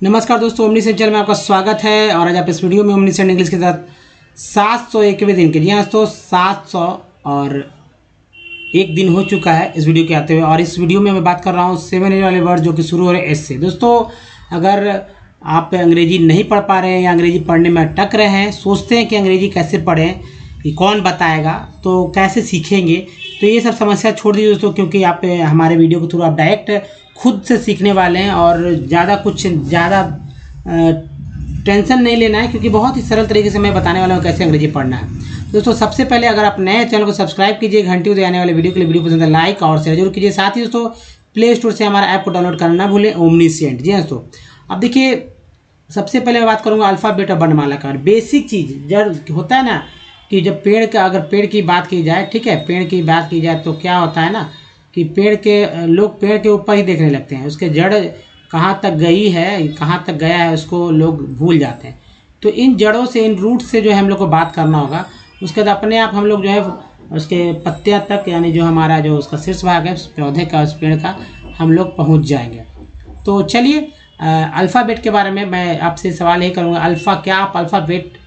नमस्कार दोस्तों, omniscient channel में आपका स्वागत है। और आज आप इस वीडियो में ओमनीसेंट इंग्लिश के साथ 701वें दिन के, जी हाँ दोस्तों 700 और एक दिन हो चुका है इस वीडियो के आते हुए। और इस वीडियो में मैं बात कर रहा हूँ 7 वाले वर्ड जो कि शुरू हो रहे हैं एस से। दोस्तों अगर आप अंग्रेजी नहीं पढ़ पा रहे हैं या अंग्रेजी पढ़ने में अटक रहे हैं, सोचते हैं कि अंग्रेजी कैसे पढ़ें, ये कौन बताएगा, तो कैसे सीखेंगे, तो ये सब समस्या छोड़ दीजिए दोस्तों, क्योंकि आप हमारे वीडियो के थ्रू आप डायरेक्ट खुद से सीखने वाले हैं और ज़्यादा टेंशन नहीं लेना है, क्योंकि बहुत ही सरल तरीके से मैं बताने वाला हूँ कैसे अंग्रेजी पढ़ना है। दोस्तों सबसे पहले अगर आप नए चैनल को सब्सक्राइब कीजिए, घंटी बजाने आने वाले वीडियो के लिए वीडियो पसंद है लाइक और शेयर जरूर कीजिए। साथ ही दोस्तों प्ले स्टोर से हमारा ऐप को डाउनलोड करना ना भूलें, ओमनीसेंट। जी हाँ दोस्तों, अब देखिए सबसे पहले मैं बात करूँगा अल्फ़ाबेट और वर्णमाला का। बेसिक चीज़ जब होता है ना कि जब अगर पेड़ की बात की जाए, ठीक है, पेड़ की बात की जाए तो क्या होता है ना कि लोग पेड़ के ऊपर ही देखने लगते हैं, उसके जड़ कहाँ तक गई है, कहाँ तक गया है, उसको लोग भूल जाते हैं। तो इन जड़ों से, इन रूट से जो है हम लोग को बात करना होगा। उसके बाद अपने आप हम लोग जो है उसके पत्तियाँ तक, यानी जो हमारा जो उसका शीर्ष भाग है उस पौधे का, उस पेड़ का, हम लोग पहुँच जाएंगे। तो चलिए अल्फ़ाबेट के बारे में मैं आपसे सवाल यही करूँगा। क्या आप अल्फ़ाबेट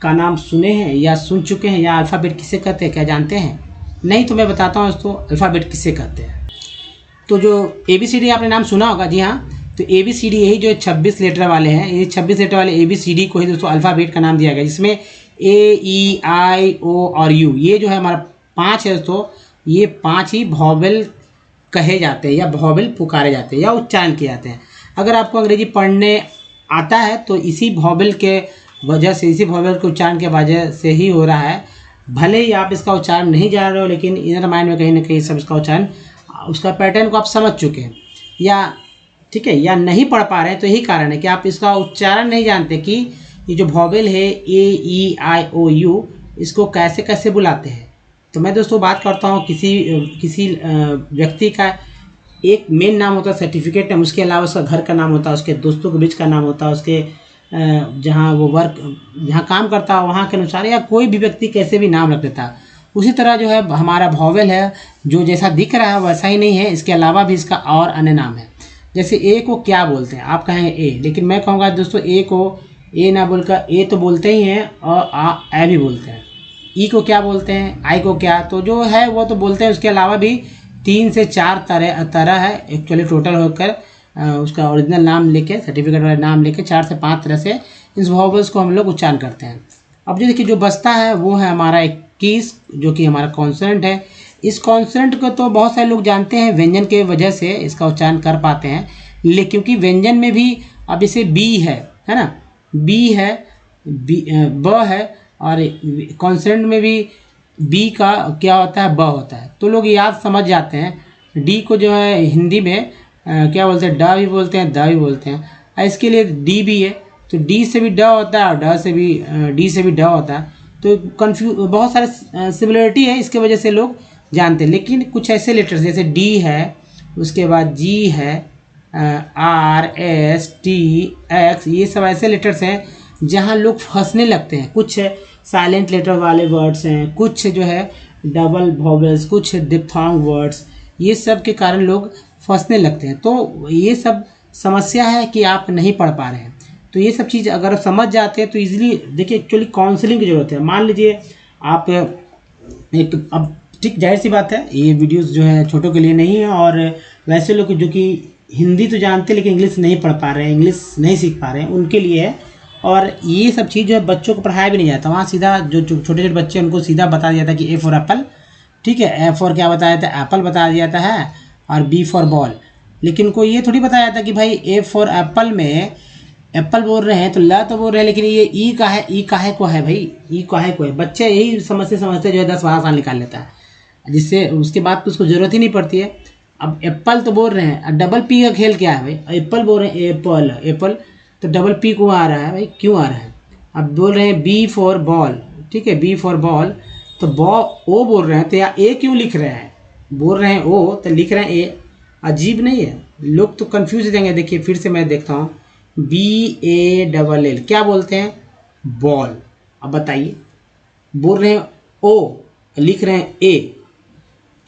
का नाम सुने हैं या सुन चुके हैं, या अल्फ़ाबेट किसे कहते हैं, क्या जानते हैं? नहीं तो मैं बताता हूँ दोस्तों अल्फ़ाबेट किसे कहते हैं। तो जो ABCD आपने नाम सुना होगा, जी हाँ, तो ABCD यही जो 26 लेटर वाले हैं, ये 26 लेटर वाले ABCD को ही दोस्तों अल्फ़ाबेट का नाम दिया गया, जिसमें A, E, I, O और U, ये जो है हमारा 5 है दोस्तों, ये 5 ही वॉवेल कहे जाते हैं या वॉवेल पुकारे जाते हैं या उच्चारण किए जाते हैं। अगर आपको अंग्रेजी पढ़ने आता है तो इसी वॉवेल के वजह से, इसी वॉवेल के उच्चारण के वजह से ही हो रहा है। भले ही आप इसका उच्चारण नहीं जान रहे हो, लेकिन इनर माइंड में कहीं ना कहीं सब इसका उच्चारण, उसका पैटर्न को आप समझ चुके हैं, या ठीक है, या नहीं पढ़ पा रहे हैं। तो यही कारण है कि आप इसका उच्चारण नहीं जानते कि ये जो वॉवेल है A, E, I, O, U, इसको कैसे कैसे बुलाते हैं। तो मैं दोस्तों बात करता हूँ किसी व्यक्ति का एक मेन नाम होता है, सर्टिफिकेट नाम, उसके अलावा उसका घर का नाम होता है, उसके दोस्तों के बीच का नाम होता है, उसके जहाँ वो जहाँ काम करता है वहाँ के अनुसार, या कोई भी व्यक्ति कैसे भी नाम रख देता है। उसी तरह जो है हमारा वॉवेल है, जो जैसा दिख रहा है वैसा ही नहीं है, इसके अलावा भी इसका और अन्य नाम है। जैसे ए को क्या बोलते हैं, आप कहेंगे ए, लेकिन मैं कहूँगा दोस्तों ए को ए ना बोलकर ए तो बोलते ही हैं और ए भी बोलते हैं। ई को क्या बोलते हैं, आई को क्या, तो जो है वो तो बोलते हैं। उसके अलावा भी 3 से 4 तरह है एक्चुअली टोटल होकर, उसका ओरिजिनल नाम लेके, सर्टिफिकेट वाला नाम लेके 4 से 5 तरह से इस वॉवेल्स को हम लोग उच्चारण करते हैं। अब जो देखिए जो बचता है वो है हमारा 21, जो कि हमारा कॉन्सोनेंट है। इस कॉन्सोनेंट को तो बहुत सारे लोग जानते हैं, व्यंजन के वजह से इसका उच्चारण कर पाते हैं, लेकिन क्योंकि व्यंजन में भी अब जैसे बी है ना, बी है, ब है, और कॉन्सोनेंट में भी बी का क्या होता है, ब होता है, तो लोग याद समझ जाते हैं। डी को जो है हिंदी में क्या बोलते हैं, ड भी बोलते हैं, द भी बोलते हैं। इसके लिए डी भी है, तो डी से भी ड होता है और ड से भी डी से भी ड होता है। तो बहुत सारे सिमिलरिटी है, इसके वजह से लोग जानते हैं। लेकिन कुछ ऐसे लेटर्स जैसे डी है, उसके बाद जी है, R, S, T, X, ये सब ऐसे लेटर्स हैं जहाँ लोग फंसने लगते हैं। कुछ साइलेंट लेटर वाले वर्ड्स हैं, कुछ जो है डबल वॉवेल्स, कुछ डिप्थोंग वर्ड्स, ये सब के कारण लोग फंसने लगते हैं। तो ये सब समस्या है कि आप नहीं पढ़ पा रहे हैं। तो ये सब चीज़ अगर आप समझ जाते हैं तो इजीली, देखिए एक्चुअली काउंसलिंग की ज़रूरत है। मान लीजिए आप अब ठीक जाहिर सी बात है, ये वीडियोस जो है छोटों के लिए नहीं है, और वैसे लोग जो कि हिंदी तो जानते हैं लेकिन इंग्लिश नहीं पढ़ पा रहे हैं, इंग्लिश नहीं सीख पा रहे हैं, उनके लिए है। और ये सब चीज़ जो है बच्चों को पढ़ाया भी नहीं जाता, वहाँ सीधा जो छोटे छोटे बच्चे हैं उनको सीधा बता दिया जाता है कि A फॉर एप्पल, ठीक है, ए फॉर क्या बताया जाता है, एप्पल बता दिया जाता है, और B फॉर बॉल। लेकिन उनको ये थोड़ी बताया जाता कि भाई A फॉर एप्पल में एप्पल बोल रहे हैं तो ल तो बोल रहे हैं, लेकिन ये ई का है, ई काहे को है भाई, ई काहे को है। बच्चे यही समझते समझते जो है 10-12 साल निकाल लेता है, जिससे उसके बाद तो उसको ज़रूरत ही नहीं पड़ती है। अब एप्पल तो बोल रहे हैं, डबल पी का खेल क्या है भाई, एप्पल बोल रहे हैं, एप्पल एप्पल, तो डबल पी को आ रहा है भाई, क्यों आ रहा है। अब बोल रहे हैं बी फॉर बॉल, ठीक है, बी फॉर बॉल, तो ओ बोल रहे हैं, तो या ए क्यों लिख रहे हैं, बोल रहे हैं ओ तो लिख रहे हैं ए। अजीब नहीं है, लोग तो कन्फ्यूज हो जाएंगे। देखिए फिर से मैं देखता हूँ, BALL क्या बोलते हैं, बॉल। अब बताइए, बोल रहे हैं ओ, लिख रहे हैं ए।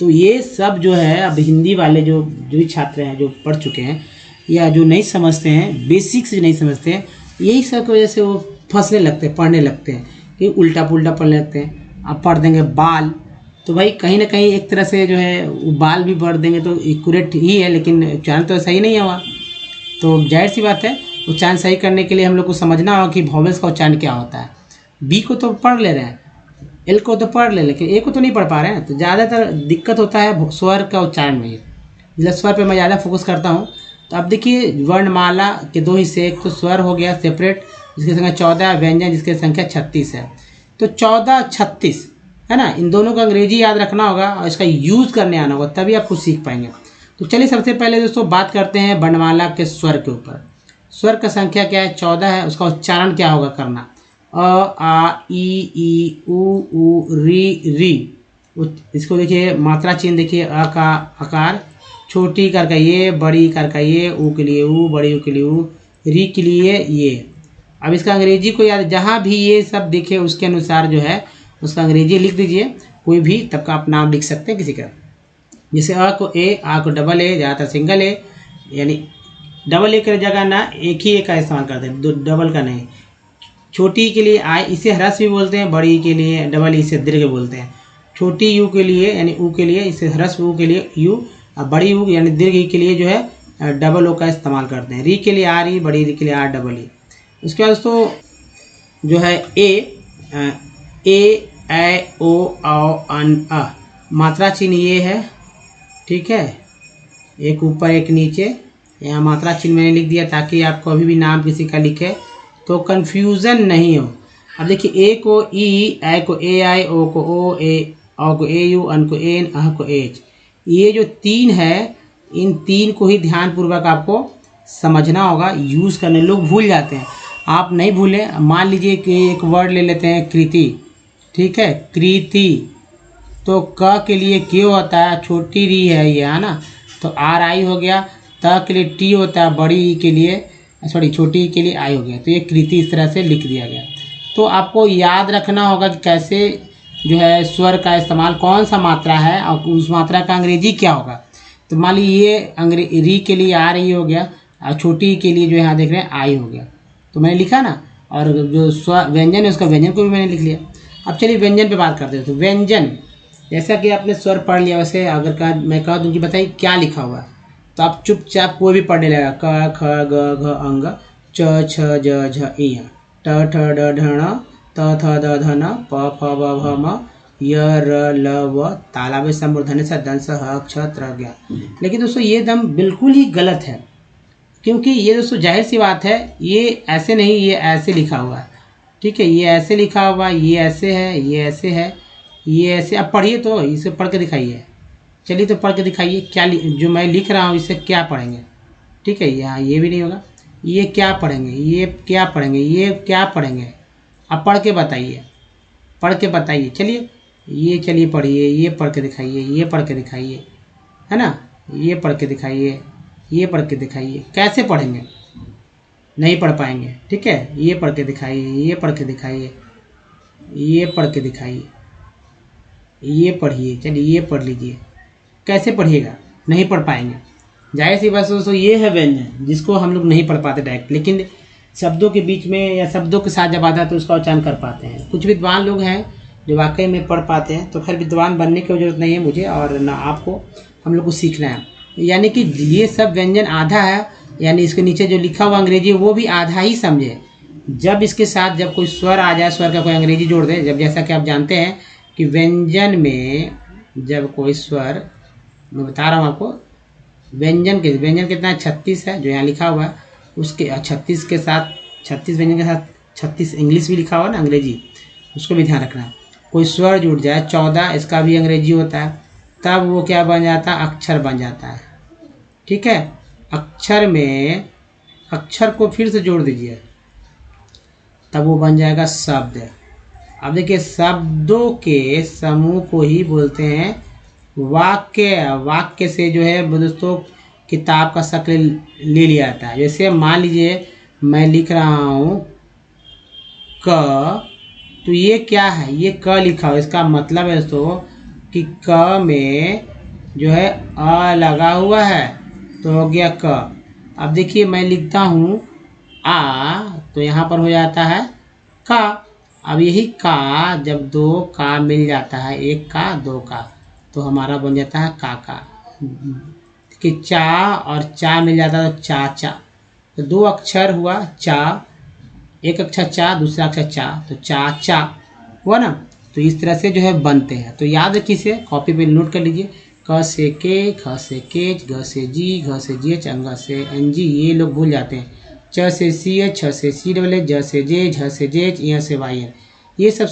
तो ये सब जो है अब हिंदी वाले जो भी छात्र हैं, जो पढ़ चुके हैं, या जो नहीं समझते हैं, बेसिक से नहीं समझते हैं, यही सब की वजह से वो फंसने लगते हैं, पढ़ने लगते हैं कि उल्टा पुल्टा पढ़ने लगते हैं। अब पढ़ देंगे बाल, तो भाई कहीं ना कहीं एक तरह से जो है वो बाल भी पढ़ देंगे तो एक्यूरेट ही है, लेकिन उच्चारण तो सही नहीं हुआ। तो जाहिर सी बात है उच्चारण सही करने के लिए हम लोग को समझना होगा कि वॉवेल्स का उच्चारण क्या होता है। बी को तो पढ़ ले रहे हैं, एल को तो पढ़ ले, लेकिन ए को तो नहीं पढ़ पा रहे हैं। तो ज़्यादातर दिक्कत होता है स्वर का उच्चारण में, इसलिए स्वर पे मैं ज़्यादा फोकस करता हूँ। तो अब देखिए वर्णमाला के दो हिस्से, एक तो स्वर हो गया सेपरेट जिसकी संख्या 14, व्यंजन जिसकी संख्या 36 है। तो 14, 36 है ना, इन दोनों का अंग्रेजी याद रखना होगा और इसका यूज़ करने आना होगा, तभी आप कुछ सीख पाएंगे। तो चलिए सबसे पहले दोस्तों बात करते हैं वर्णमाला के स्वर के ऊपर। स्वर का संख्या क्या है? 14 है। उसका उच्चारण क्या होगा करना? अ, आ, ई, उ, री। इसको देखिए मात्रा चिन्ह देखिए, अ का आकार, छोटी कर का ये, बड़ी कर का ये, ऊ के लिए ऊ, बड़ी ऊ के लिए ऊ, री के लिए ये। अब इसका अंग्रेजी को याद, जहाँ भी ये सब दिखे उसके अनुसार जो है उसका अंग्रेजी लिख दीजिए, कोई भी तब का आप नाम लिख सकते हैं किसी का। जैसे अ को ए, आ को डबल ए, ज़्यादातर सिंगल ए, यानी डबल ए की जगह ना एक ही ए का इस्तेमाल करते हैं, डबल का नहीं। छोटी के लिए आई, इसे ह्रस्व भी बोलते हैं, बड़ी के लिए डबल इसे दीर्घ बोलते हैं। छोटी यू के लिए यानी ऊ के लिए इसे ह्रस्व ऊ के लिए यू, और बड़ी यू यानी दीर्घ के लिए जो है डबल ओ का इस्तेमाल करते हैं। री के लिए आर ई, बड़ी री के लिए आर डबल ई। उसके बाद दोस्तों जो है ए ओ अन अ, मात्रा चिन्ह ये है, ठीक है, एक ऊपर एक नीचे। यहाँ मात्रा चिन्ह मैंने लिख दिया ताकि आपको अभी भी नाम किसी का लिखे तो कन्फ्यूज़न नहीं हो। अब देखिए ए को ई, ए को ए आई, ओ को ओ, औ को ए यू, अन को एन, अह को एच। ये जो तीन है, इन तीन को ही ध्यानपूर्वक आपको समझना होगा, यूज़ करने। लोग भूल जाते हैं, आप नहीं भूलें। मान लीजिए कि एक वर्ड ले लेते हैं कृति, ठीक है, कृति, तो क के लिए क्यों होता है, छोटी री है ये, है ना, तो आर आई हो गया। त के लिए टी होता है, बड़ी ई के लिए, सॉरी छोटी ई के लिए आई हो गया। तो ये कृति इस तरह से लिख दिया गया। तो आपको याद रखना होगा कि कैसे जो है स्वर का इस्तेमाल, कौन सा मात्रा है और उस मात्रा का अंग्रेजी क्या होगा। तो मान लीजिए ये री के लिए आ रही हो गया और छोटी ई के लिए जो यहाँ देख रहे हैं आई हो गया, तो मैंने लिखा ना। और जो स्वर व्यंजन है उसका व्यंजन को भी मैंने लिख लिया। अब चलिए व्यंजन पे बात करते हैं। तो व्यंजन, जैसा कि आपने स्वर पढ़ लिया, वैसे अगर मैं कह दूँ कि बताइए क्या लिखा हुआ है, तो आप चुपचाप कोई भी पढ़ने लगेगा। क ख ग घ अंग, च छ ज झ इय, ट ठ ड ढ ण, त थ द ध न, प फ ब भ म, य र ल व, तालाबे समूर्धन्य स दंस ह क्ष त्र ज्ञ। लेकिन दोस्तों ये दम बिल्कुल ही गलत है, क्योंकि ये दोस्तों जाहिर सी बात है, ये ऐसे नहीं, ये ऐसे लिखा हुआ है, ठीक है, ये ऐसे लिखा हुआ, ये ऐसे है, ये ऐसे है, ये ऐसे। अब पढ़िए तो, इसे पढ़ के दिखाइए। चलिए तो पढ़ के दिखाइए, क्या जो मैं लिख रहा हूँ इससे क्या पढ़ेंगे, ठीक है। यहाँ ये भी नहीं होगा, ये क्या पढ़ेंगे, ये क्या पढ़ेंगे, ये क्या पढ़ेंगे, अब पढ़ के बताइए, पढ़ के बताइए। चलिए ये, चलिए पढ़िए, ये पढ़ के दिखाइए, ये पढ़ के दिखाइए, है ना, ये पढ़ के दिखाइए, ये पढ़ के दिखाइए। कैसे पढ़ेंगे, नहीं पढ़ पाएंगे, ठीक है। ये पढ़ के दिखाइए, ये पढ़ के दिखाइए, ये पढ़ के दिखाइए, ये पढ़िए। चलिए ये पढ़ लीजिए, कैसे पढ़िएगा, नहीं पढ़ पाएंगे। जाहिर सी बात दोस्तों ये है व्यंजन जिसको हम लोग नहीं पढ़ पाते डायरेक्ट, लेकिन शब्दों के बीच में या शब्दों के साथ जब आता है तो उसका उच्चारण कर पाते हैं। कुछ विद्वान लोग हैं जो वाकई में पढ़ पाते हैं। तो खैर विद्वान बनने की जरूरत नहीं है मुझे और ना आपको, हम लोग को सीखना है। यानी कि ये सब व्यंजन आधा है, यानी इसके नीचे जो लिखा हुआ अंग्रेजी वो भी आधा ही समझे। जब इसके साथ जब कोई स्वर आ जाए, स्वर का कोई अंग्रेजी जोड़ दे, जब जैसा कि आप जानते हैं कि व्यंजन में जब कोई स्वर, मैं बता रहा हूँ आपको, व्यंजन कितना है, 36 है जो यहाँ लिखा हुआ है, उसके 36 के साथ, 36 व्यंजन के साथ 36 इंग्लिश भी लिखा हुआ है ना, अंग्रेजी, उसको भी ध्यान रखना है। कोई स्वर जुड़ जाए 14, इसका भी अंग्रेजी होता है, तब वो क्या बन जाता है, अक्षर बन जाता है, ठीक है। अक्षर में अक्षर को फिर से जोड़ दीजिए, तब वो बन जाएगा शब्द। अब देखिए शब्दों के समूह को ही बोलते हैं वाक्य। वाक्य से जो है दोस्तों किताब का शक्ल ले लिया जाता है। जैसे मान लीजिए मैं लिख रहा हूँ क, तो ये क्या है, ये क लिखा हुआ, इसका मतलब है दोस्तों कि क में जो है अ लगा हुआ है, तो हो गया क। अब देखिए मैं लिखता हूँ आ, तो यहाँ पर हो जाता है का। अब यही का जब दो का मिल जाता है, एक का दो का, तो हमारा बन जाता है काका। कि चा और चा मिल जाता है तो चाचा, तो दो अक्षर हुआ चा, एक अक्षर चा, दूसरा अक्षर चा, तो चाचा हुआ ना। तो इस तरह से जो है बनते हैं। तो याद रखिए, इसे कॉपी पे नोट कर लीजिए। क से के, ख से केच, ग से जी, घ से जीएच, अंग से एनजी, ये लोग भूल जाते हैं। च से सी एच, छ से सी डबल एच, ज से जे, झ से जेच, य से वाई एन, ये सब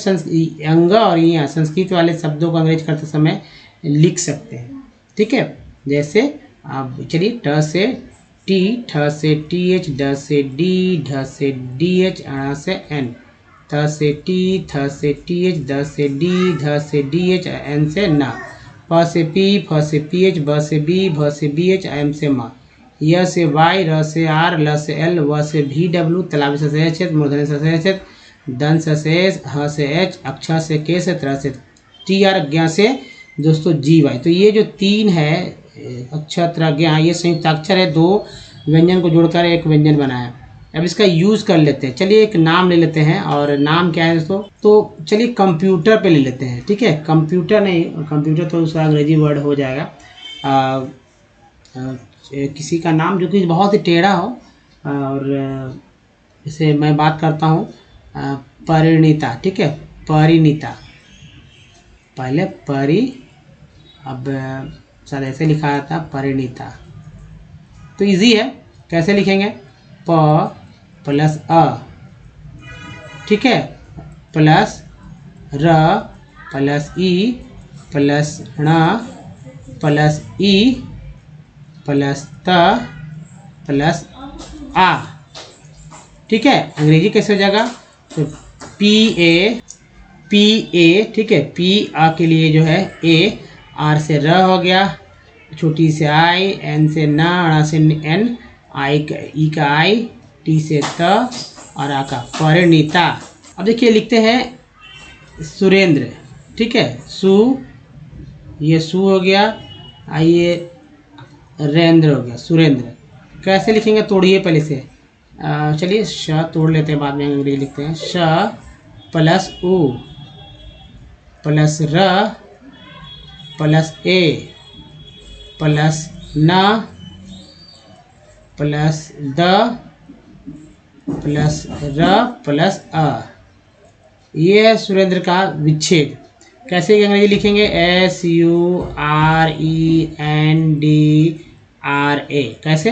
अंग और य संस्कृत वाले शब्दों को अंग्रेज करते समय लिख सकते हैं। ठीक है, जैसे अब चलिए ट से टी, ठ से टी एच, ड से डी, ढ से डी एच, अ से एन, थ से टी, थ से टी एच, द से डी, ध से डी एच, एन से ना, प से पी, फ से पी एच, ब से बी, भ से बी एच, एम से मा, य से वाई, र से आर, ल से एल, व से भी डब्ल्यू, तलाबी से एच, मूर्धन्य से एच, दन से एस, ह से एच, अक्षर से के, से त्र से टी, आर, ज्ञ से दोस्तों जी वाई। तो ये जो तीन है अक्षर त्र ज्ञ, ये संयुक्त अक्षर है, दो व्यंजन को जोड़कर एक व्यंजन बना है। अब इसका यूज़ कर लेते हैं। चलिए एक नाम ले लेते हैं, और नाम क्या है दोस्तों, तो चलिए कंप्यूटर पे ले लेते हैं। ठीक है, कंप्यूटर नहीं, कंप्यूटर तो उसका अंग्रेजी वर्ड हो जाएगा। किसी का नाम जो कि बहुत ही टेढ़ा हो, और इसे मैं बात करता हूँ परिणीता। ठीक है, परिणीता, पहले परि, अब शायद ऐसे लिखा था परिणीता। तो इजी है, कैसे लिखेंगे, प प्लस अ, ठीक है, प्लस र प्लस ई प्लस ण प्लस ई प्लस त प्लस आ। ठीक है, अंग्रेजी कैसे हो जाएगा, तो पी ए, ठीक है, पी आ के लिए जो है ए, आर से र हो गया, छोटी से आई, एन से न, अड़ा से एन, आई का ई का आई, टी से त, और आ का परिणीता। अब देखिए लिखते हैं सुरेंद्र। ठीक है, सु, ये सु हो गया, आइए रेंद्र हो गया, सुरेंद्र। कैसे लिखेंगे, तोड़िए पहले से। चलिए श तोड़ लेते हैं, बाद में अंग्रेजी लिखते हैं। श प्लस उ प्लस र प्लस ए प्लस न प्लस द प्लस र प्लस अ, ये है सुरेंद्र का विच्छेद। कैसे अंग्रेजी लिखेंगे, SURENDRA। कैसे,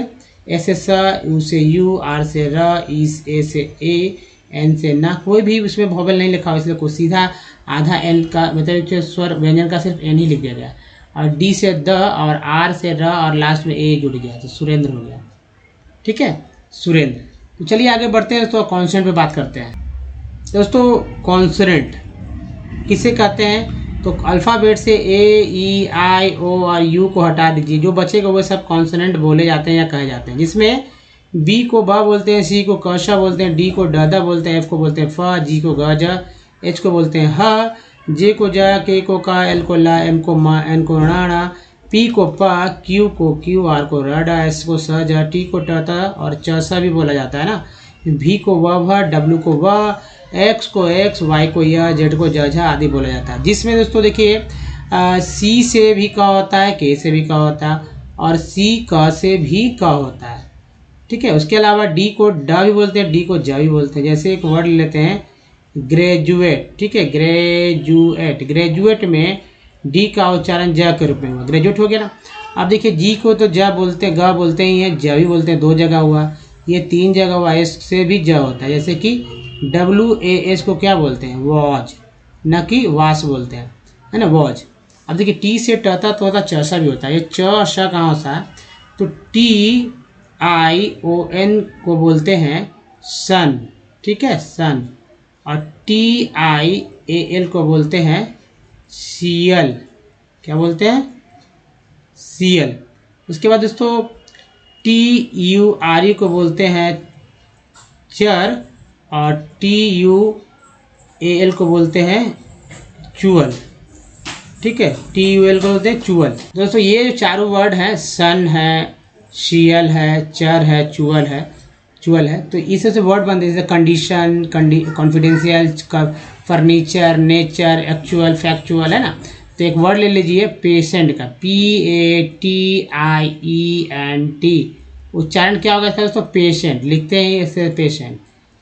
एस से स, यू से यू, आर से र, ई ए से ए, एन से ना, कोई भी उसमें वोवेल नहीं लिखा हुआ, इसलिए को सीधा आधा एन का मतलब स्वर व्यंजन का सिर्फ एन ही लिख दिया गया, और डी से द, और आर से र, और लास्ट में ए जुड़ गया, तो सुरेंद्र हो गया। ठीक है, सुरेंद्र। तो चलिए आगे बढ़ते हैं दोस्तों, कॉन्सोनेंट पे बात करते हैं। दोस्तों कॉन्सोनेंट किसे कहते हैं, तो अल्फ़ाबेट से ए, ई, आई, ओ और यू को हटा दीजिए, जो बचेगा वो सब कॉन्सोनेंट बोले जाते हैं या कहे जाते हैं, जिसमें बी को ब बोलते हैं, सी को क श बोलते हैं, डी को ड द बोलते हैं, एफ को बोलते हैं फ, जी को ग ज, एच को बोलते हैं ह, जे को ज, के को का, एल को ला, एम को मा, एन को ण, पी को प, क्यू को क्यू, आर को र ड, एस को स ज, टी को ट त, और च स भी बोला जाता है ना, भी को व भ, डब्ल्यू को व, एक्स को एक्स, वाई को य, जेड को ज, झ आदि बोला जाता है। जिसमें दोस्तों देखिए सी से भी क होता है, के से भी क होता है, और सी क से भी क होता है। ठीक है, उसके अलावा डी को ड भी बोलते हैं, डी को ज भी बोलते हैं। जैसे एक वर्ड लेते हैं ग्रेजुएट। ठीक है, ग्रेजुएट, ग्रेजुएट में डी का उच्चारण ज के रूप में हुआ, ग्रेजुएट हो गया ना। अब देखिए जी को तो ज बोलते हैं, ग बोलते ही हैं, ज भी बोलते हैं, दो जगह हुआ, ये तीन जगह हुआ, एस से भी ज होता है। जैसे कि WAS को क्या बोलते हैं, वॉज, न कि वास बोलते हैं, है ना, वॉज। अब देखिए टी से टता तो होता, च सा भी होता है, ये च श कहाँ होता है, तो TION को बोलते हैं सन। ठीक है, सन। और TIAL को बोलते हैं सीएल। क्या बोलते हैं, सीएल। उसके बाद दोस्तों TURE को बोलते हैं चर, और TUAL को बोलते हैं चुअल। ठीक है, TUL को बोलते हैं चुअल। दोस्तों ये जो चारों वर्ड हैं, सन है, शियल है, चर है, चुअल है। तो इससे से वर्ड बनते हैं जैसे condition, confidential, furniture, nature, actual, factual, है ना। तो एक वर्ड ले लीजिए पेशेंट का, PATIENT। उच्चारण क्या होगा इसका दोस्तों? पेशेंट लिखते हैं इससे, पेशेंट।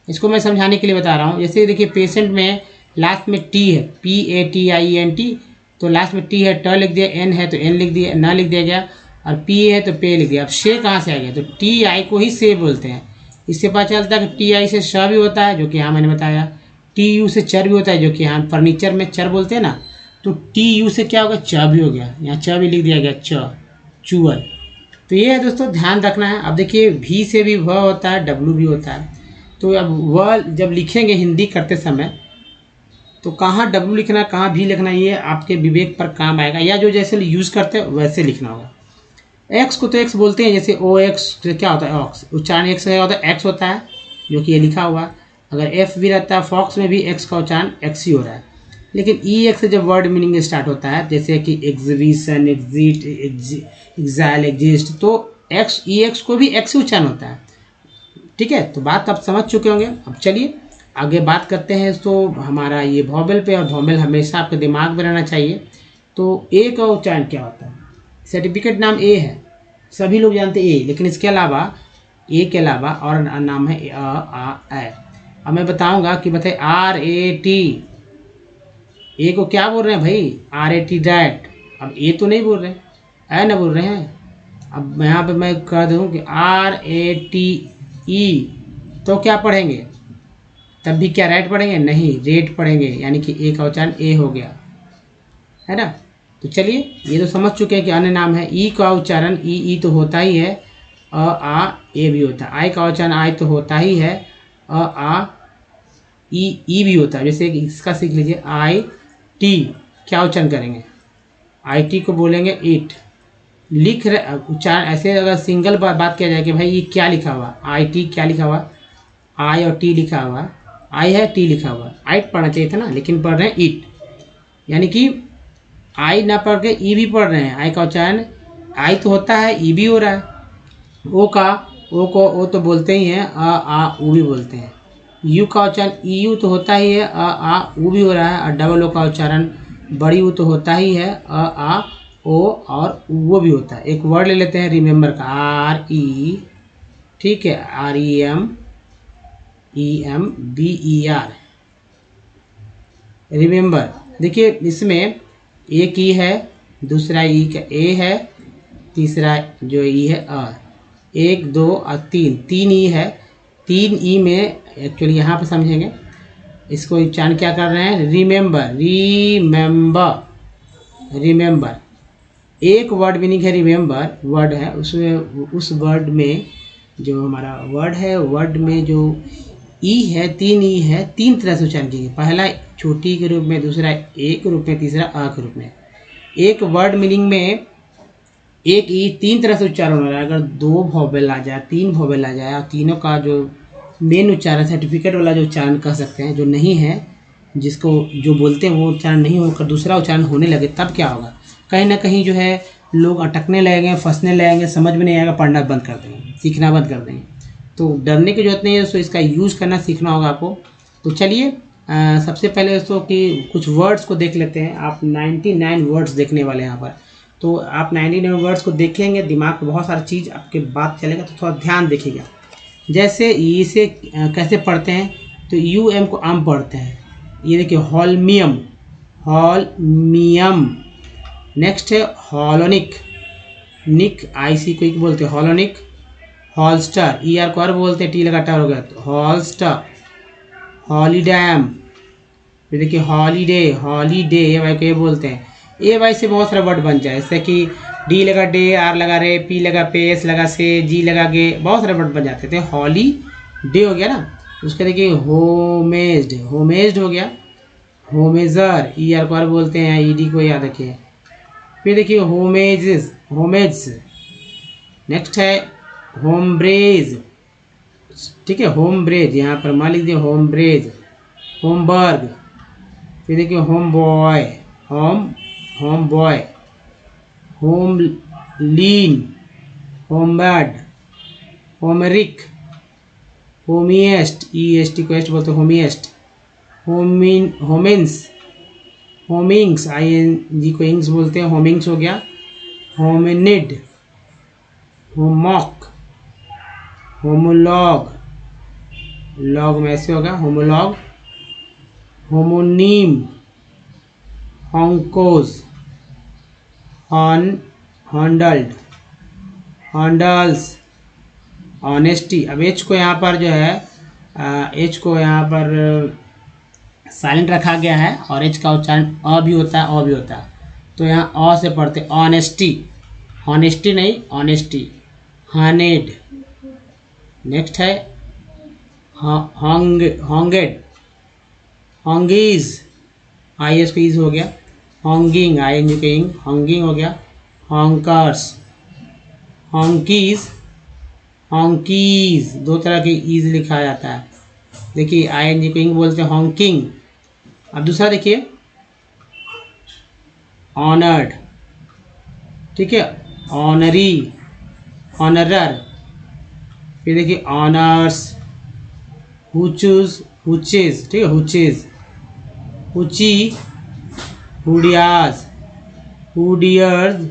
इसको मैं समझाने के लिए बता रहा हूँ। जैसे देखिए पेशेंट में लास्ट में टी है, PATIENT, तो लास्ट में टी है, ट लिख दिया, एन है तो एन लिख दिया, न लिख दिया गया, और पी है तो पे लिख दिया। अब शे कहाँ से आ गया? तो TI को ही से बोलते हैं। इससे पता चलता है कि TI से श भी होता है, जो कि यहाँ मैंने बताया। TU से चर भी होता है, जो कि यहाँ फर्नीचर में चर बोलते हैं ना। तो TU से क्या होगा? च भी हो गया, यहाँ च भी लिख दिया गया, चुअल। तो ये है दोस्तों, ध्यान रखना है। अब देखिए भी से भी व होता है, W भी होता है। तो अब व जब लिखेंगे हिंदी करते समय, तो कहाँ W लिखना, कहाँ भी लिखना, ये आपके विवेक पर काम आएगा, या जो जैसे यूज़ करते हैं वैसे लिखना होगा। एक्स को तो एक्स बोलते हैं, जैसे OX क्या होता है? ऑक्स। उच्चारण एक्स का होता है, एक्स होता है, जो कि ये लिखा हुआ। अगर F भी रहता है, फॉक्स में भी एक्स का उच्चारण एक्स ही हो रहा है। लेकिन EX से जब वर्ड मीनिंग स्टार्ट होता है, जैसे कि एग्जीबिशन, एग्जिट, एग्जाइल, एग्जिस्ट, तो EX को भी एक्स ही उच्चारण होता है। ठीक है, तो बात आप समझ चुके होंगे। अब चलिए आगे बात करते हैं। तो हमारा ये वॉवेल पे, और वॉवेल हमेशा आपके दिमाग में रहना चाहिए। तो ए का उच्चारण क्या होता है? सर्टिफिकेट नाम ए है, सभी लोग जानते हैं ए, लेकिन इसके अलावा ए के अलावा और नाम है ए। अब मैं बताऊंगा कि बताइए RAT, ए को क्या बोल रहे हैं भाई? RAT that. अब ए तो नहीं बोल रहे, ए ना बोल रहे हैं। अब यहाँ पे मैं कह दूँ कि RATE, तो क्या पढ़ेंगे? तब भी क्या रैट पढ़ेंगे? नहीं, रेट पढ़ेंगे, यानी कि ए का उच्चारण ए हो गया, है ना। तो चलिए ये तो समझ चुके हैं कि अन्य नाम है। ई का उच्चारण ई तो होता ही है, आ ए भी होता है। आई का उच्चारण आई तो होता ही है, आ ई भी होता है। जैसे इसका सीख लीजिए, IT, क्या उच्चारण करेंगे? IT को बोलेंगे ईट। लिख रहे उच्चारण ऐसे, अगर सिंगल बात किया जाए कि भाई ये क्या लिखा हुआ, IT क्या लिखा हुआ, आई और टी लिखा हुआ, आई है टी लिखा हुआ, आइट पढ़ना चाहिए था ना, लेकिन पढ़ रहे हैं ईट, यानी कि आई ना पढ़ के ई भी पढ़ रहे हैं। आई का उच्चारण आई तो होता है, ई भी हो रहा है। ओ तो बोलते ही हैं, आ ऊ भी बोलते हैं। यू का उच्चारण ई यू तो होता ही है, आ ऊ भी हो रहा है। और डबल ओ का उच्चारण बड़ी ऊ तो होता ही है, आ ओ और वो भी होता है। एक वर्ड ले लेते हैं रिमेंबर का, RE, ठीक है, REMBER, रिमेंबर। देखिए इसमें एक ई है, दूसरा ई का ए है, तीसरा जो ई है एक, दो और तीन ई है। तीन ई में एक्चुअली यहाँ पे समझेंगे, इसको उच्चारण क्या कर रहे हैं? रिमेंबर। एक वर्ड मीनिंग है रिमेंबर, वर्ड है, उसमें उस वर्ड में जो हमारा वर्ड है, वर्ड में जो ई है, तीन ई है, तीन तरह से उच्चारण कीजिए। पहला छोटी के रूप में, दूसरा ए के रूप में, तीसरा अ के रूप में। एक वर्ड मीनिंग में एक ई तीन तरह से उच्चारण हो रहा है। अगर दो वॉवेल आ जाए, तीन वॉवेल आ जाए, और तीनों का जो मेन उच्चारण, सर्टिफिकेट वाला जो उच्चारण कह सकते हैं, जो नहीं है, जिसको जो बोलते हैं वो उच्चारण नहीं होकर दूसरा उच्चारण होने लगे, तब क्या होगा? कहीं ना कहीं जो है लोग अटकने लगेंगे, फंसने लगेंगे, समझ में नहीं आएगा, पढ़ना बंद कर देंगे, सीखना बंद कर देंगे। तो डरने की जरूरत नहीं है दोस्तों, इसका यूज़ करना सीखना होगा आपको। तो चलिए सबसे पहले दोस्तों कि कुछ वर्ड्स को देख लेते हैं। आप 99 वर्ड्स देखने वाले हैं यहाँ पर। तो आप 99 वर्ड्स को देखेंगे, दिमाग में बहुत सारी चीज़ आपके बात चलेगा, तो थोड़ा ध्यान देखिएगा। जैसे इसे कैसे पढ़ते हैं? तो UM को आम पढ़ते हैं। ये देखिए हॉलमियम, नेक्स्ट है हॉलोनिक, निक IC को एक बोलते हैं हॉलोनिक। हॉलस्टर, ER को और बोलते हैं, टी लगा टर हो गया तो हॉलस्टर। हॉलीडैम, फिर देखिए हॉलीडे, ए वाई को ये बोलते हैं। ए वाई से बहुत सारा वर्ड बन जाए, जैसे कि D लगा डे, R लगा रे, P लगा पे, S लगा से, G लगा गे, बहुत सारे वर्ड बन जाते थे। हॉली डे हो गया ना। उसका देखिए होमेज्ड हो गया। होमेजर, ER को और बोलते हैं, ED को याद रखिए। फिर देखिए होमेज। नेक्स्ट है होमब्रेज, ठीक है, होमब्रेज, यहाँ पर मान लीजिए होमब्रेज। होमबर्ग, फिर देखिए होम बॉय, होम लीन, होमबर्ड, होमरिक, होमिएस्ट, EST को एस्ट बोलते हैं, होमिएस्ट, होमिन्स, होमिंग्स, ING को इंग्स बोलते हैं, होमिंग्स हो गया, होमिनिड, होमॉक, होमोलॉग, लॉग में ऐसे होगा, होमोलॉग, होमोनीम, होंकोज, हॉन्डल्ड, हॉन्डल्स, ऑनेस्टी। अब एच को यहाँ पर जो है एच को यहाँ पर साइलेंट रखा गया है और एच का उच्चारण अ भी होता है, अ भी होता है, तो यहाँ अ से पढ़ते ऑनेस्टी, हॉनेस्टी नहीं, ऑनेस्टी, हॉनेड। नेक्स्ट है होंगेड, होंगीज, IS को ईज हो गया, होंगिंग, ING के इंग, होंगिंग हो गया, होंकर्स, होंकीज, होंकीज, दो तरह के ईज लिखा जाता है। देखिए ING को इंग बोलते हैं, होंकिंग। अब दूसरा देखिए ऑनर्ड, ठीक है, ऑनरी, ऑनरर। फिर देखिए ऑनर्स, हुचूज, हुचेज, ठीक है, हुचेज, हुची, हुडियाज, हुडियर्स,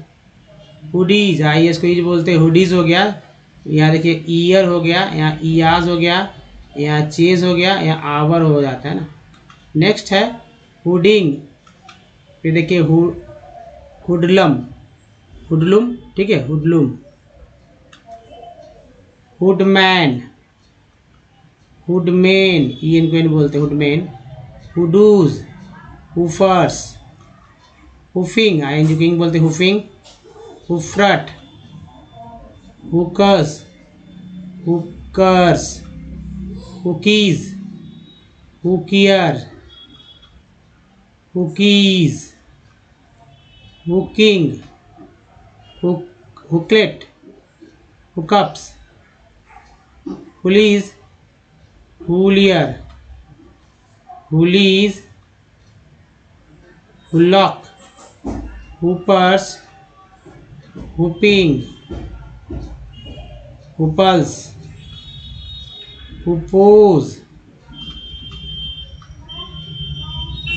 हुडीज, IS को ईज बोलते हैं, हुडीज हो गया। यहाँ देखिए ईयर हो गया, यहाँ इयाज हो गया, यहाँ चेज हो गया, यहाँ आवर हो जाता है ना। नेक्स्ट है हुडिंग, फिर देखिए हुडलम, हुडलुम, ठीक है, हुडलुम, हुडमैन, हुडमेन, EN को एन बोलते हैं, हुडमेन, हुडूज, हुफर्स, हुफिंग, ING को इंग बोलते हैं, हुफिंग, हुफ्रट, hookers, hookers, hookies, hookier, hookies, hooking, hooklet, hookups, hoolies, hoolier, hoolies, hoolock, hoopers, hooping, हुपल्स, hoopoes,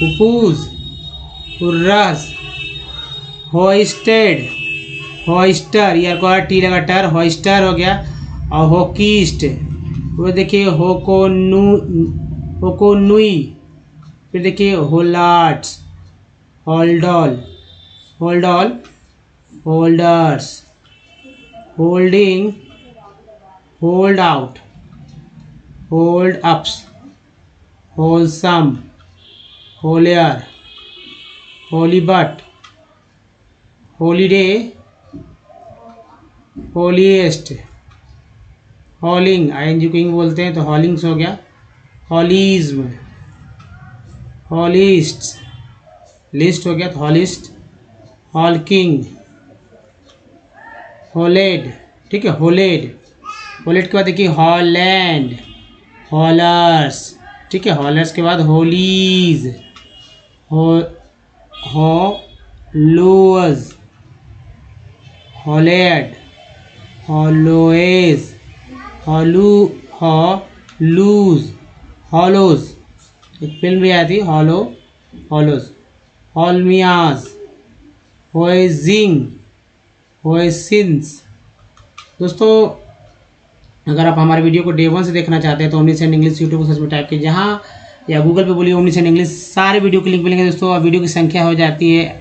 hoopoes, hurrahs, hoisted, hoister, यार को टी लगा टर, होइस्टर हो गया। और होकीस्ट, वो देखिए होकोनुई, फिर देखिए holards, holdall, holdall, holders, holding, hold out, hold ups, wholesome, holier, holibut, holiday, holiest, hauling, ING को इंग बोलते हैं, तो हॉलिंग्स हो गया, हॉलीज्म, हॉलिस्ट, लिस्ट हो गया, तो हॉलिस्ट, हॉलकिंग, होलेड, ठीक है, होलेड, होलेड के बाद देखिए हॉलैंड, हॉलर्स, ठीक है, हॉलर्स के बाद होलीज, हॉलोअज, हॉलेड, हॉलोएज, हॉलूज, हॉलोज, एक फिल्म भी आई थी हॉलोज, हॉलमियाज, होइजिंग, होइसिन्स। दोस्तों अगर आप हमारे वीडियो को डे 1 से देखना चाहते हैं तो ओमनीसेंट इंग्लिश यूट्यूब को सर्च में टाइप कीजिए, जहाँ या गूगल पे बोलिए ओमनीसेंट इंग्लिश, सारे वीडियो के लिंक मिलेंगे। दोस्तों अब वीडियो की संख्या हो जाती है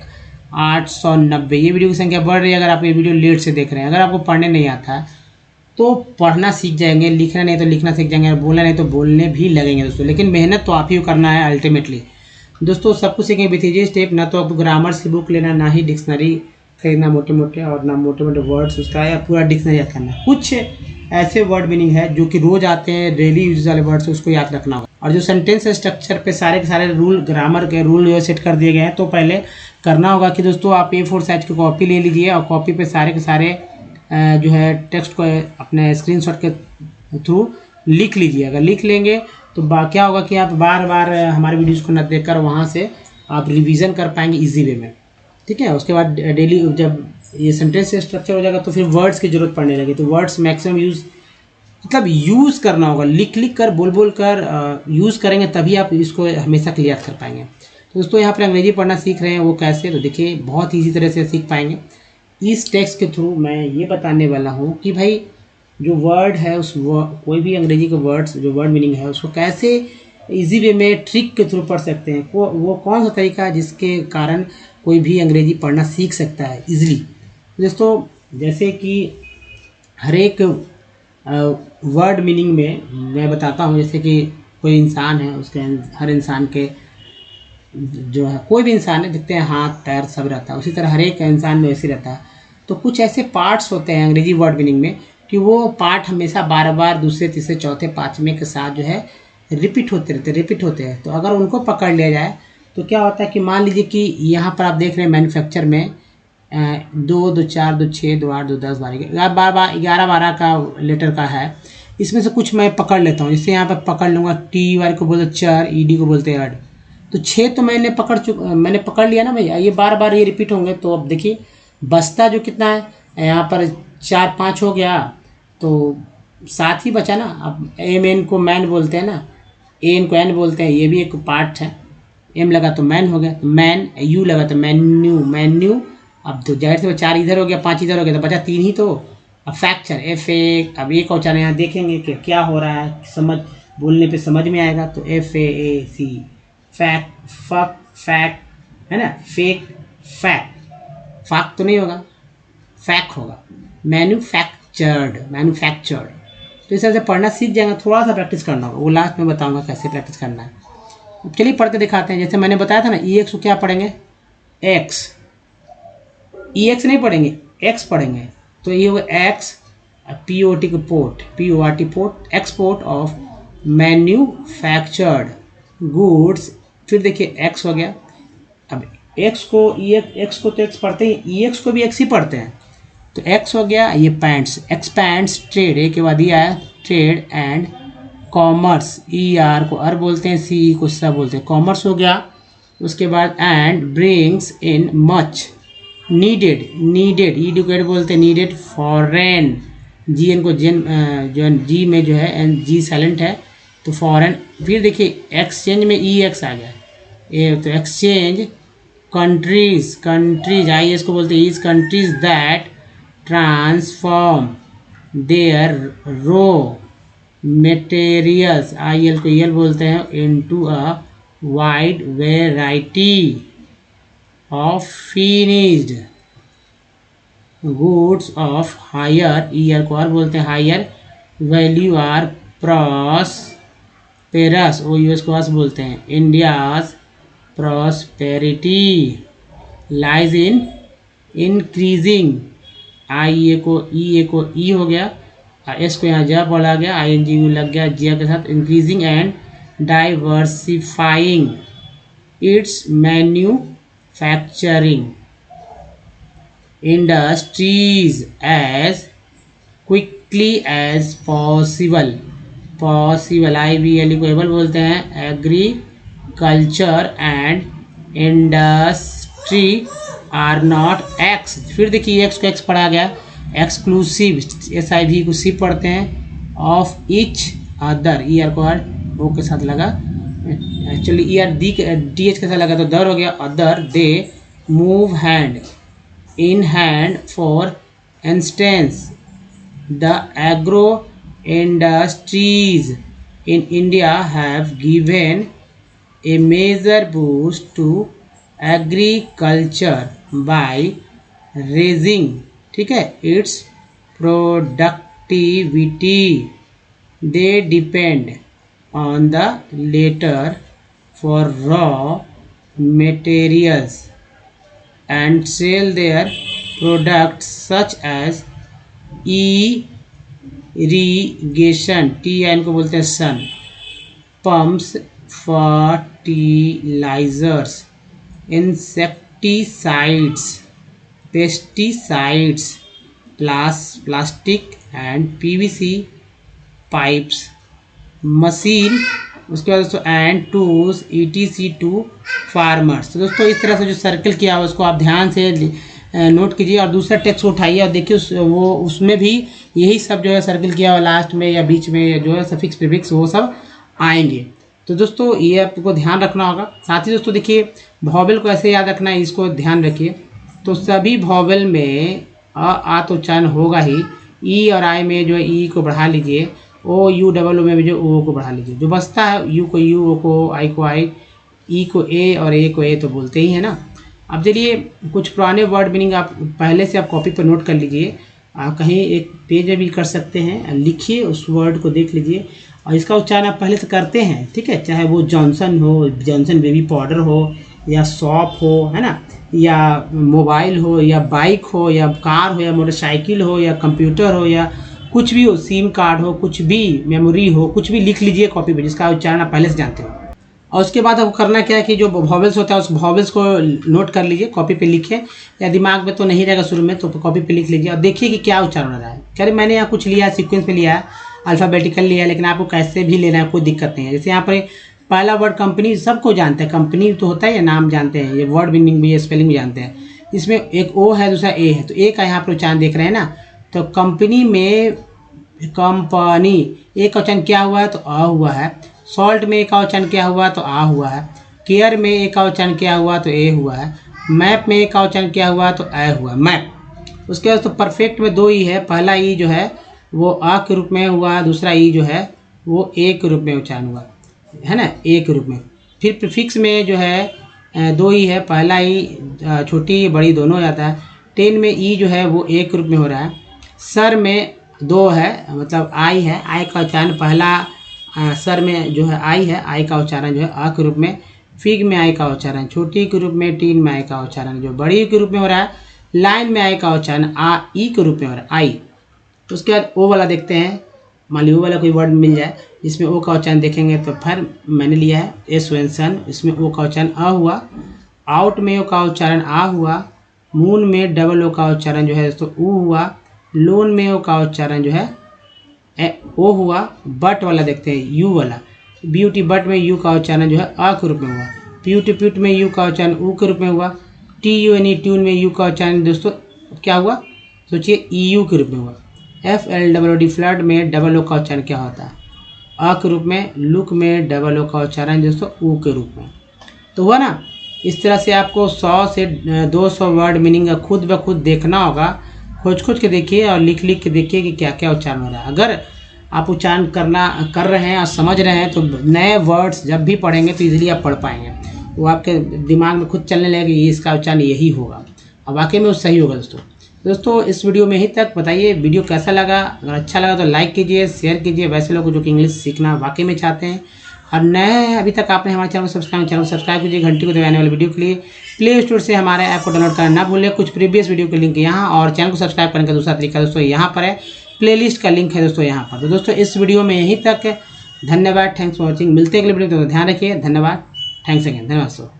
890। ये वीडियो की संख्या बढ़ रही है अगर आप ये वीडियो लेट से देख रहे हैं। अगर आपको पढ़ने नहीं आता है तो पढ़ना सीख जाएंगे, लिखना नहीं तो लिखना सीख जाएंगे, बोलना नहीं तो बोलने भी लगेंगे दोस्तों। लेकिन मेहनत तो आप ही को करना है अल्टीमेटली। दोस्तों सब कुछ सीखेंगे विथ इजी स्टेप। ना तो आपको ग्रामर्स की बुक लेना, ना ही डिक्शनरी खरीदना मोटे मोटे, और ना मोटे मोटे वर्ड्स उसका या पूरा डिक्शनरी याद करना। कुछ ऐसे वर्ड मीनिंग है जो कि रोज आते हैं, डेली यूज वाले वर्ड्स, उसको याद रखना होगा। और जो सेंटेंस स्ट्रक्चर पे सारे के सारे रूल, ग्रामर के रूल जो सेट कर दिए गए हैं, तो पहले करना होगा कि दोस्तों आप A4 साइज की कॉपी ले लीजिए और कॉपी पे सारे के सारे जो है टेक्स्ट को अपने स्क्रीनशॉट के थ्रू लिख लीजिए। अगर लिख लेंगे तो क्या होगा कि आप बार बार हमारे वीडियोज़ को न देखकर वहाँ से आप रिवीजन कर पाएंगे इजी वे में। ठीक है, उसके बाद डेली जब ये सेंटेंस स्ट्रक्चर हो जाएगा तो फिर वर्ड्स की जरूरत पड़ने लगी। तो वर्ड्स मैक्सिमम यूज़ मतलब यूज़ करना होगा, लिख लिख कर बोल बोल कर यूज़ करेंगे तभी आप इसको हमेशा क्लियर कर पाएंगे। तो दोस्तों यहाँ पर अंग्रेजी पढ़ना सीख रहे हैं, वो कैसे, तो देखिए बहुत ईजी तरह से सीख पाएंगे। इस टेक्स्ट के थ्रू मैं ये बताने वाला हूँ कि भाई जो वर्ड है उस कोई भी अंग्रेजी के वर्ड्स जो वर्ड मीनिंग है उसको कैसे इजी वे में ट्रिक के थ्रू पढ़ सकते हैं। वो कौन सा तरीका है जिसके कारण कोई भी अंग्रेजी पढ़ना सीख सकता है इजीली। दोस्तों जैसे कि हर एक वर्ड मीनिंग में मैं बताता हूँ, जैसे कि कोई इंसान है, उसके हर इंसान के जो है, कोई भी इंसान है देखते हैं हाथ पैर सब रहता है, उसी तरह हर एक इंसान में वैसे रहता है। तो कुछ ऐसे पार्ट्स होते हैं अंग्रेजी वर्ड मीनिंग में कि वो पार्ट हमेशा बार बार दूसरे तीसरे चौथे पाँचवें के साथ जो है रिपीट होते हैं। तो अगर उनको पकड़ लिया जाए तो क्या होता है कि मान लीजिए कि यहाँ पर आप देख रहे हैं मैन्युफैक्चर में 2 2 4 2 6 2 8 2 10 12 11 का लेटर का है। इसमें से कुछ मैं पकड़ लेता हूँ, जैसे यहाँ पर पकड़ लूँगा टी वाले को बोलते चर, ईडी को बोलते हैं अड। तो 6 तो मैंने पकड़ लिया ना भैया, ये बार बार ये रिपीट होंगे। तो अब देखिए बचता जो कितना है यहाँ पर 4 5 हो गया, तो 7 ही बचा ना। अब एम एन को मैन बोलते हैं ना, एन को एन बोलते हैं, ये भी एक पार्ट है। एम लगा तो मैन हो गया, तो मैन, यू लगा तो मैन्यू। अब तो जाहिर से 4 इधर हो गया 5 इधर हो गया, तो बचा 3 ही। तो अब फैक्चर एफ ए, अब एक और यहाँ देखेंगे कि क्या हो रहा है, समझ बोलने पे समझ में आएगा। तो FAC फैक्ट, फक, फैक्ट है ना, फेक, फैक्ट, फाक तो नहीं होगा, फैक्ट होगा, मैन्युफैक्चर्ड। तो इस तरह से पढ़ना सीख जाएंगे, थोड़ा सा प्रैक्टिस करना होगा, वो लास्ट में बताऊंगा कैसे प्रैक्टिस करना है। अब चलिए पढ़ के दिखाते हैं। जैसे मैंने बताया था ना, EX को क्या पढ़ेंगे, एक्स, EX नहीं पढ़ेंगे, एक्स पढ़ेंगे। तो ये होगा एक्स, POT को port, PORT port, export of manufactured goods. फिर देखिए एक्स हो गया। अब एक्स को एक्स को तो एक्स पढ़ते हैं, EX को भी एक्स ही पढ़ते हैं। तो एक्स हो गया, ये पैंट्स, एक्सपैंड्स ट्रेड, एक के बाद ये आया ट्रेड एंड कॉमर्स, ER को अर बोलते हैं, CE को स बोलते हैं, कॉमर्स हो गया। उसके बाद and brings in much needed, educate बोलते हैं, नीडेड फॉरेन, GN को जेन जो जी में जो है एंड जी साइलेंट है तो फॉरेन। फिर देखिए एक्सचेंज में EX आ गया, ये तो एक्सचेंज कंट्रीज, IS को बोलते हैं, is countries that transform their raw materials, IL को EL बोलते हैं, into a wide variety of finished goods of higher, ER को आर बोलते हैं, higher value or prosperous, OUS को अस बोलते हैं। India's prosperity lies in increasing, IA को E हो गया, S को यहाँ जा बोला गया, ING लग गया जिया के साथ, increasing and diversifying its manufacturing industries as quickly as possible, IBL को एबल बोलते हैं, agriculture and industry are not ex. फिर देखिए एक्स को एक्स पढ़ा गया, एक्सक्लूसिव, SIV को सी पढ़ते हैं, ऑफ इच अदर, ER को आर ओ के साथ लगा, एक्चुअली ER DH के साथ लगा तो दर हो गया, other they move hand in hand. For instance, the agro industries in India have given a major boost to agriculture by raising, ठीक है, its productivity. They depend on the latter for raw materials and sell their products such as irrigation, TN को बोलते हैं सन, pumps, fertilizers, insecticides, pesticides, plastic and PVC pipes, machine, उसके बाद दोस्तों and tools ETC to farmers. तो दोस्तों इस तरह से जो सर्कल किया है उसको आप ध्यान से नोट कीजिए और दूसरा टेक्स्ट को उठाइए और देखिए वो उसमें भी यही सब जो है सर्किल किया हुआ लास्ट में या बीच में जो है सफिक्स प्रीफिक्स वो सब आएंगे। तो दोस्तों ये आपको ध्यान रखना होगा। साथ ही दोस्तों देखिए वॉवेल को ऐसे याद रखना है, इसको ध्यान रखिए। तो सभी वॉवेल में आ तो उच्चारण होगा ही, ई और आई में जो है ई को बढ़ा लीजिए, ओ यू डबल ओ में भी जो ओ को बढ़ा लीजिए। जो बचता है यू को यू, ओ को आई, ई को ए और ए को ए तो बोलते ही है ना। अब चलिए कुछ पुराने वर्ड मीनिंग आप पहले से आप कॉपी पर नोट कर लीजिए, आप कहीं एक पेज में भी कर सकते हैं, लिखिए उस वर्ड को देख लीजिए और इसका उच्चारण आप पहले से करते हैं, ठीक है। चाहे वो जॉनसन हो, जॉनसन बेबी पाउडर हो, या शॉप हो, है ना, या मोबाइल हो, या बाइक हो, या कार हो, या मोटरसाइकिल हो, या कंप्यूटर हो, या कुछ भी हो, सिम कार्ड हो, कुछ भी मेमोरी हो, कुछ भी लिख लीजिए कॉपी पे जिसका उच्चारण आप पहले से जानते हो। और उसके बाद आपको करना क्या है कि जो वॉवेल्स होता है उस वॉवेल्स को नोट कर लीजिए, कॉपी पे लिखिए, या दिमाग में तो नहीं रहेगा शुरू में तो कॉपी पे लिख लीजिए और देखिए कि क्या उच्चारण हो रहा है। कह रहे मैंने यहाँ कुछ लिया है, सीक्वेंस में लिया है, अल्फ़ाबेटिकल लिया है, लेकिन आपको कैसे भी लेना है कोई दिक्कत नहीं है। जैसे यहाँ पर पहला वर्ड कंपनी सबको जानते हैं, कंपनी तो होता है या नाम जानते हैं, ये वर्ड मीनिंग भी स्पेलिंग भी जानते हैं। इसमें एक ओ है, दूसरा ए है, तो ए का यहाँ पर उच्चारण देख रहे हैं ना। तो कंपनी में कंपनी, ए का उच्चारण क्या हुआ है तो आ हुआ है। सॉल्ट में ए का उच्चारण क्या हुआ तो आ हुआ है। केयर में ए का उच्चारण क्या हुआ तो ए हुआ है। मैप में ए का उच्चारण क्या हुआ तो ए हुआ, मैप। उसके बाद तो परफेक्ट में दो ई है, पहला ई जो है वो आ के रूप में हुआ, दूसरा ई जो है वो ए के रूप में उच्चारण हुआ, है ना, ए के रूप में। फिर प्रीफिक्स में जो है दो ई है, पहला ई छोटी बड़ी दोनों हो जाता है। टेन में ई जो है वो ए के रूप में हो रहा है। सर में दो है, मतलब आई है, आई का उच्चारण पहला सर में जो है आई है, आई का उच्चारण जो है आ के रूप में। फिग में आई का उच्चारण छोटी के रूप में। टीन में आई का उच्चारण जो बड़ी के रूप में हो रहा है। लाइन में आई का उच्चारण आ ई के रूप में हो रहा है, आई। तो उसके बाद ओ वाला देखते हैं, मान ली ओ वाला कोई वर्ड मिल जाए जिसमें ओ का उच्चारण देखेंगे तो फिर मैंने लिया है एसवेंसन, इसमें ओ का उच्चारण आ हुआ। आउट में ओ का उच्चारण आ हुआ। मून में डबल ओ का उच्चारण जो है दोस्तों ऊ हुआ। लोन में ओ का उच्चारण जो है ओ हुआ। बट वाला देखते हैं यू वाला, ब्यूटी बट में यू का उच्चारण जो है आ के रूप में हुआ। प्यूटी प्यूट में यू का उच्चारण ऊ के रूप में हुआ। T U N E tune में यू का उच्चारण दोस्तों क्या हुआ, सोचिए ई यू के रूप में हुआ। F L double O D flood में डबल ओ का उच्चारण क्या होता है आ के रूप में। लुक में डबल ओ का उच्चारण दोस्तों ऊ के रूप में। तो हुआ ना। इस तरह से आपको 100 से 200 वर्ड मीनिंग खुद ब खुद देखना होगा, खोज के देखिए और लिख के देखिए कि क्या क्या उच्चारण हो रहा है। अगर आप उच्चारण कर रहे हैं और समझ रहे हैं तो नए वर्ड्स जब भी पढ़ेंगे तो इजीली आप पढ़ पाएंगे, वो आपके दिमाग में खुद चलने लगेगा कि इसका उच्चारण यही होगा और वाकई में वो सही होगा। दोस्तों इस वीडियो में ही तक। बताइए वीडियो कैसा लगा, अगर अच्छा लगा तो लाइक कीजिए, शेयर कीजिए वैसे लोग जो कि इंग्लिश सीखना वाकई में चाहते हैं और नए हैं अभी तक आपने हमारे चैनल को सब्सक्राइब कीजिए, घंटी को दबाने वाले वीडियो के लिए। प्ले स्टोर से हमारे ऐप को डाउनलोड करना ना भूलें। कुछ प्रीवियस वीडियो के लिंक यहाँ और चैनल को सब्सक्राइब करने का दूसरा तरीका दोस्तों यहाँ पर है, प्लेलिस्ट का लिंक है दोस्तों यहाँ पर। तो दोस्तों इस वीडियो में यहीं तक। धन्यवाद, थैंक्स फॉर वॉचिंग। मिलते हैं अगले वीडियो में, तो ध्यान रखिए। धन्यवाद, थैंक्स अगेन, धन्यवाद दोस्तों।